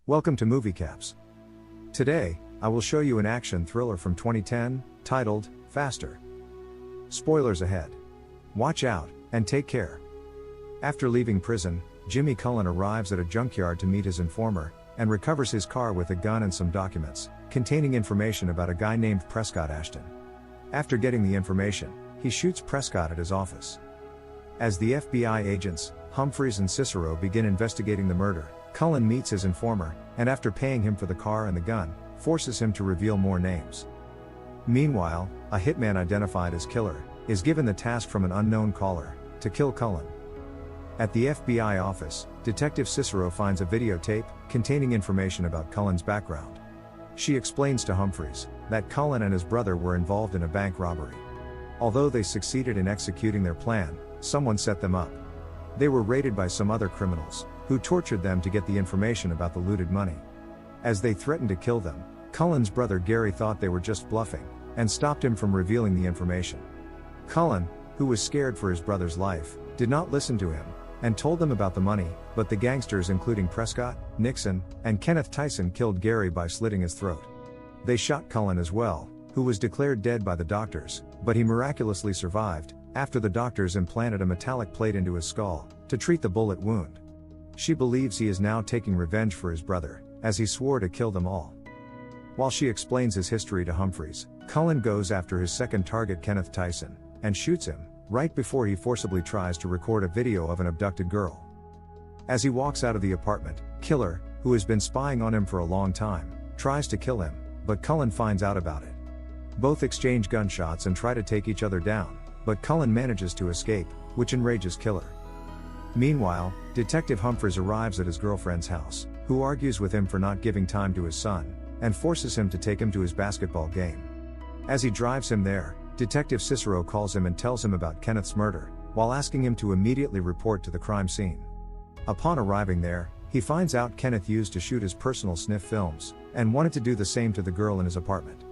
Welcome to Movie Caps. Today, I will show you an action thriller from 2010, titled, Faster. Spoilers ahead. Watch out, and take care. After leaving prison, Jimmy Cullen arrives at a junkyard to meet his informer, and recovers his car with a gun and some documents, containing information about a guy named Prescott Ashton. After getting the information, he shoots Prescott at his office. As the FBI agents, Humphreys and Cicero begin investigating the murder, Cullen meets his informer, and after paying him for the car and the gun, forces him to reveal more names. Meanwhile, a hitman identified as Killer is given the task from an unknown caller to kill Cullen. At the FBI office, Detective Cicero finds a videotape containing information about Cullen's background. She explains to Humphreys that Cullen and his brother were involved in a bank robbery. Although they succeeded in executing their plan, someone set them up. They were raided by some other criminals, who tortured them to get the information about the looted money. As they threatened to kill them, Cullen's brother Gary thought they were just bluffing, and stopped him from revealing the information. Cullen, who was scared for his brother's life, did not listen to him, and told them about the money, but the gangsters including Prescott, Nixon, and Kenneth Tyson killed Gary by slitting his throat. They shot Cullen as well, who was declared dead by the doctors, but he miraculously survived, after the doctors implanted a metallic plate into his skull, to treat the bullet wound. She believes he is now taking revenge for his brother, as he swore to kill them all. While she explains his history to Humphreys, Cullen goes after his second target Kenneth Tyson, and shoots him, right before he forcibly tries to record a video of an abducted girl. As he walks out of the apartment, Killer, who has been spying on him for a long time, tries to kill him, but Cullen finds out about it. Both exchange gunshots and try to take each other down, but Cullen manages to escape, which enrages Killer. Meanwhile, Detective Humphreys arrives at his girlfriend's house, who argues with him for not giving time to his son, and forces him to take him to his basketball game. As he drives him there, Detective Cicero calls him and tells him about Kenneth's murder, while asking him to immediately report to the crime scene. Upon arriving there, he finds out Kenneth used to shoot his personal sniff films, and wanted to do the same to the girl in his apartment.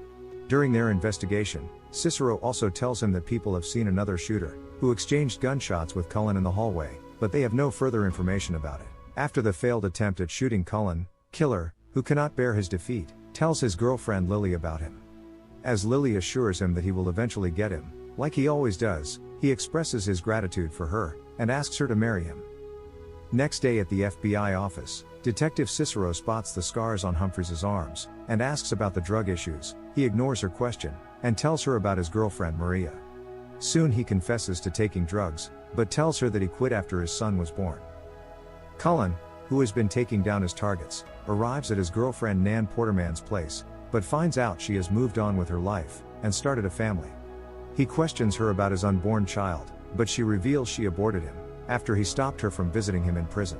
During their investigation, Cicero also tells him that people have seen another shooter, who exchanged gunshots with Cullen in the hallway, but they have no further information about it. After the failed attempt at shooting Cullen, Killer, who cannot bear his defeat, tells his girlfriend Lily about him. As Lily assures him that he will eventually get him, like he always does, he expresses his gratitude for her, and asks her to marry him. Next day at the FBI office, Detective Cicero spots the scars on Humphreys' arms, and asks about the drug issues. He ignores her question, and tells her about his girlfriend Maria. Soon he confesses to taking drugs, but tells her that he quit after his son was born. Cullen, who has been taking down his targets, arrives at his girlfriend Nan Porterman's place, but finds out she has moved on with her life, and started a family. He questions her about his unborn child, but she reveals she aborted him, after he stopped her from visiting him in prison.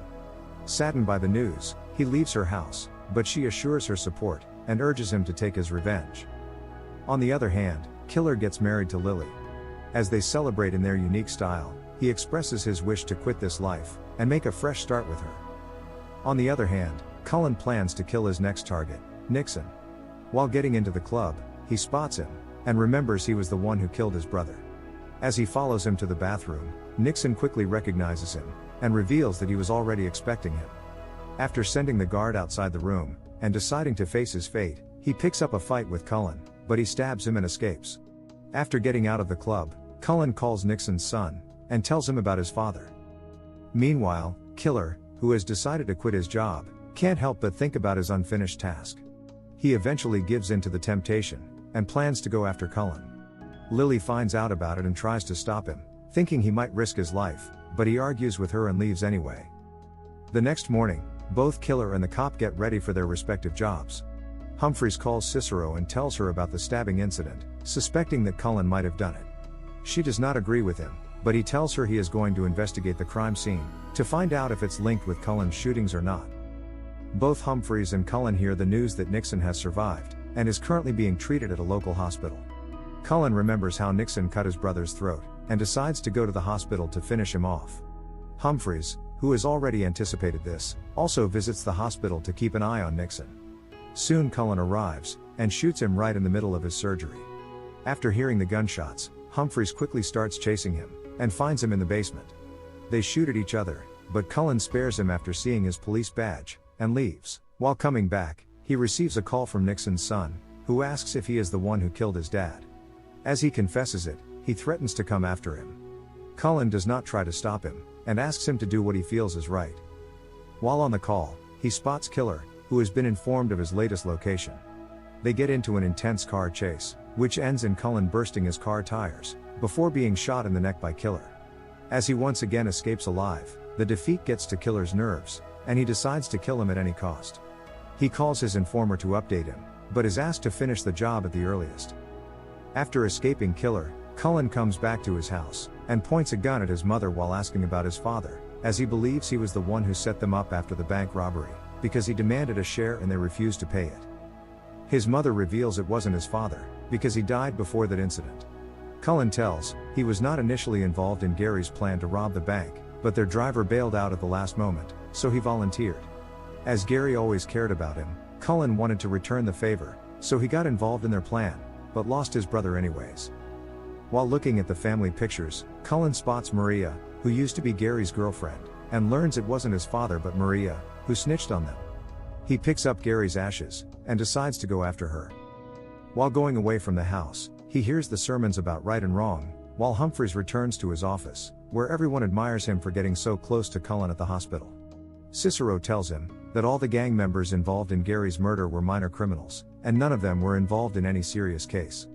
Saddened by the news, he leaves her house, but she assures her support, and urges him to take his revenge. On the other hand, Killer gets married to Lily. As they celebrate in their unique style, he expresses his wish to quit this life, and make a fresh start with her. On the other hand, Cullen plans to kill his next target, Nixon. While getting into the club, he spots him, and remembers he was the one who killed his brother. As he follows him to the bathroom, Nixon quickly recognizes him, and reveals that he was already expecting him. After sending the guard outside the room, and deciding to face his fate, he picks up a fight with Cullen, but he stabs him and escapes. After getting out of the club, Cullen calls Nixon's son, and tells him about his father. Meanwhile, Killer, who has decided to quit his job, can't help but think about his unfinished task. He eventually gives in to the temptation, and plans to go after Cullen. Lily finds out about it and tries to stop him, thinking he might risk his life, but he argues with her and leaves anyway. The next morning, both Killer and the cop get ready for their respective jobs. Humphreys calls Cicero and tells her about the stabbing incident, suspecting that Cullen might have done it. She does not agree with him, but he tells her he is going to investigate the crime scene, to find out if it's linked with Cullen's shootings or not. Both Humphreys and Cullen hear the news that Nixon has survived, and is currently being treated at a local hospital. Cullen remembers how Nixon cut his brother's throat, and decides to go to the hospital to finish him off. Humphreys, who has already anticipated this, also visits the hospital to keep an eye on Nixon. Soon Cullen arrives, and shoots him right in the middle of his surgery. After hearing the gunshots, Humphreys quickly starts chasing him, and finds him in the basement. They shoot at each other, but Cullen spares him after seeing his police badge, and leaves. While coming back, he receives a call from Nixon's son, who asks if he is the one who killed his dad. As he confesses it, he threatens to come after him. Cullen does not try to stop him, and asks him to do what he feels is right. While on the call, he spots Killer, who has been informed of his latest location. They get into an intense car chase, which ends in Cullen bursting his car tires, before being shot in the neck by Killer. As he once again escapes alive, the defeat gets to Killer's nerves, and he decides to kill him at any cost. He calls his informer to update him, but is asked to finish the job at the earliest. After escaping Killer, Cullen comes back to his house, and points a gun at his mother while asking about his father, as he believes he was the one who set them up after the bank robbery, because he demanded a share and they refused to pay it. His mother reveals it wasn't his father, because he died before that incident. Cullen tells he was not initially involved in Gary's plan to rob the bank, but their driver bailed out at the last moment, so he volunteered. As Gary always cared about him, Cullen wanted to return the favor, so he got involved in their plan, but lost his brother anyways. While looking at the family pictures, Cullen spots Maria, who used to be Gary's girlfriend, and learns it wasn't his father but Maria, who snitched on them. He picks up Gary's ashes, and decides to go after her. While going away from the house, he hears the sermons about right and wrong, while Humphreys returns to his office, where everyone admires him for getting so close to Cullen at the hospital. Cicero tells him that all the gang members involved in Gary's murder were minor criminals, and none of them were involved in any serious case.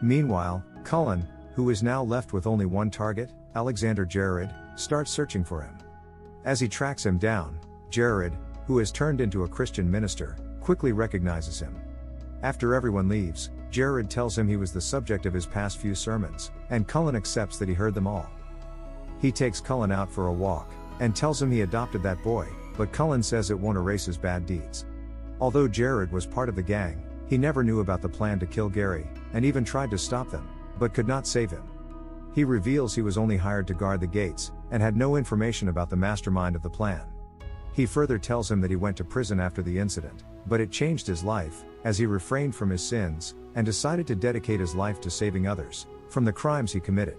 Meanwhile, Cullen, who is now left with only one target, Alexander Jared, starts searching for him. As he tracks him down, Jared, who has turned into a Christian minister, quickly recognizes him. After everyone leaves, Jared tells him he was the subject of his past few sermons, and Cullen accepts that he heard them all. He takes Cullen out for a walk, and tells him he adopted that boy, but Cullen says it won't erase his bad deeds. Although Jared was part of the gang, he never knew about the plan to kill Gary, and even tried to stop them, but could not save him. He reveals he was only hired to guard the gates, and had no information about the mastermind of the plan. He further tells him that he went to prison after the incident, but it changed his life, as he refrained from his sins, and decided to dedicate his life to saving others from the crimes he committed.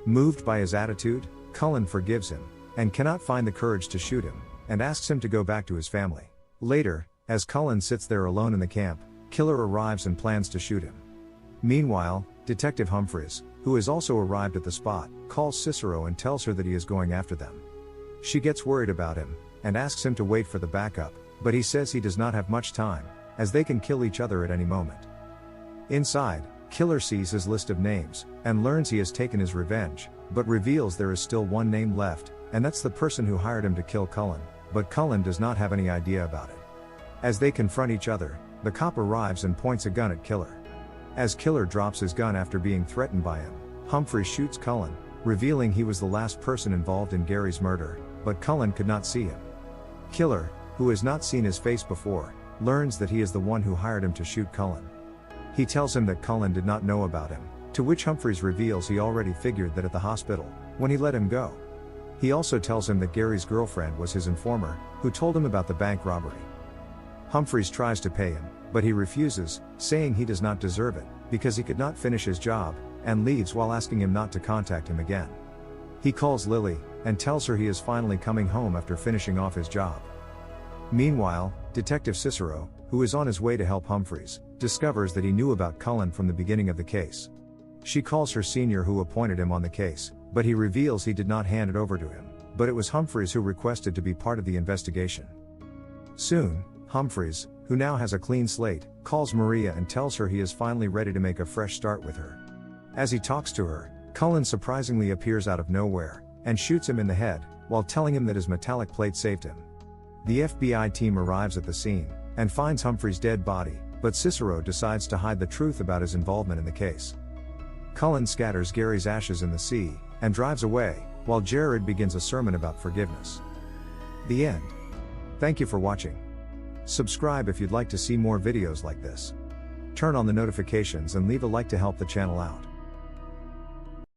Moved by his attitude, Cullen forgives him, and cannot find the courage to shoot him, and asks him to go back to his family. Later, as Cullen sits there alone in the camp, Killer arrives and plans to shoot him. Meanwhile, Detective Humphreys, who has also arrived at the spot, calls Cicero and tells her that he is going after them. She gets worried about him, and asks him to wait for the backup, but he says he does not have much time, as they can kill each other at any moment. Inside, Killer sees his list of names, and learns he has taken his revenge, but reveals there is still one name left, and that's the person who hired him to kill Cullen, but Cullen does not have any idea about it. As they confront each other, the cop arrives and points a gun at Killer. As Killer drops his gun after being threatened by him, Humphrey shoots Cullen, revealing he was the last person involved in Gary's murder, but Cullen could not see him. Killer, who has not seen his face before, learns that he is the one who hired him to shoot Cullen. He tells him that Cullen did not know about him, to which Humphreys reveals he already figured that at the hospital, when he let him go. He also tells him that Gary's girlfriend was his informer, who told him about the bank robbery. Humphreys tries to pay him, but he refuses, saying he does not deserve it, because he could not finish his job, and leaves while asking him not to contact him again. He calls Lily, and tells her he is finally coming home after finishing off his job. Meanwhile, Detective Cicero, who is on his way to help Humphreys, discovers that he knew about Cullen from the beginning of the case. She calls her senior who appointed him on the case, but he reveals he did not hand it over to him, but it was Humphreys who requested to be part of the investigation. Soon, Humphreys, who now has a clean slate, calls Maria and tells her he is finally ready to make a fresh start with her. As he talks to her, Cullen surprisingly appears out of nowhere, and shoots him in the head, while telling him that his metallic plate saved him. The FBI team arrives at the scene, and finds Humphreys' dead body, but Cicero decides to hide the truth about his involvement in the case. Cullen scatters Gary's ashes in the sea, and drives away, while Jared begins a sermon about forgiveness. The end. Thank you for watching. Subscribe if you'd like to see more videos like this. Turn on the notifications and leave a like to help the channel out.